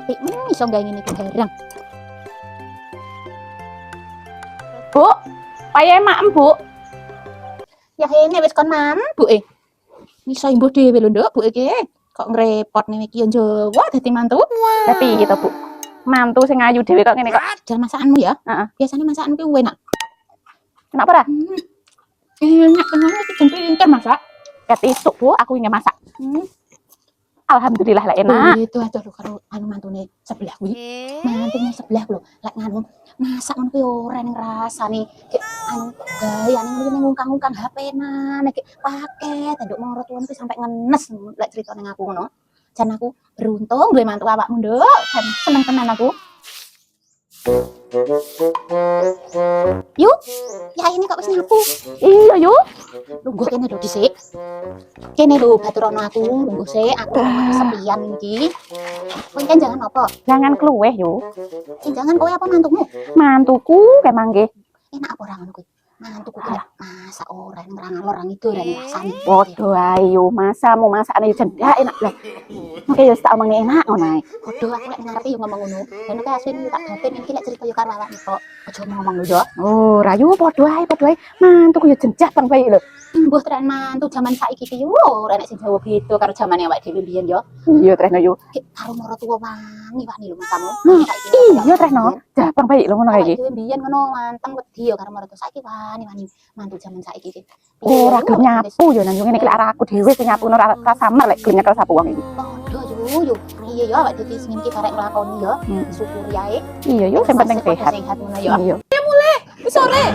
apik iso gawe ngene iki bareng. Bu, paye mak Bu. Ya ini wis kon mambu iso imbuh dhewe lho nduk Bu iki. Kok ngrepot nih iki yo Jawa dadi mantu. Tapi gitu Bu. Mantu sing ayu dhewe kok ngene kok. Jan masakanmu ya. Heeh. Biasanya masakanmu ki enak. Kenapa ora? Enak tenan iki jan pinter masak. Ket isuk Bu, aku ingin masak. Alhamdulillah lah enak. Itu aja lho karo anu mantune sebelah kuwi. Mantune sebelah lho, lek nganu masak ngono kuwi ora ning rasane. Kayak anu gayane ngono ning ngungkang-ngungkang HP-nan nek paket nduk moro tuwon kuwi sampe ngenes lek crito ning aku ngono. Jan aku beruntung duwe mantu awakmu nduk. Jan seneng tenan aku. Yuk, ya ini kok wis nyapu. Iya yuk. Lungguh kene lho dhisik. Kene lho baturono aku, lungguh sik aku kesepian iki. Kowe kan jangan apa? Jangan kluweh yuk. Jangan kowe apa mantumu? Mantuku kemang nggih. Enak apa ora ngono kuwi? Mantuku kuwi masak ora ngalor ngidul ora rasane. Podo ae yo, masamu masakane jendak enak lah. Oke yo tak omongi enak ngono ae. Podo aku lek ngerti yo ngomong ngono. Lan nek asline tak batin iki lek cerita yo karo awakmu kok. Aja ngomong lho yo. Oh, rayu podo ae. Mantuku yo jendak bang bae lho. Mbuh tren mantu jaman saiki ki yo ora nek sing Jawa beda karo jamane awake dhewe biyen yo. Iya Tresno yo. Karo moro tuwa wani lho masamu. Iya Tresno. Dah bang bae lho ngono kae iki. Dhewe biyen ngono manteng wedi yo karo moro saiki wani mantu jaman saiki iki. Ora gelem nyapu yo nang ngene iki lek aku dhewe sing nyapu ora samar lek gelem nyekel sapu wong iki. Podo yo. Iya yo awake dhewe sing iki karek nglakoni yo. Syukuri ae. Iya yo sing penting sehat. Sehat ngono yo. Iya. Mulai sore.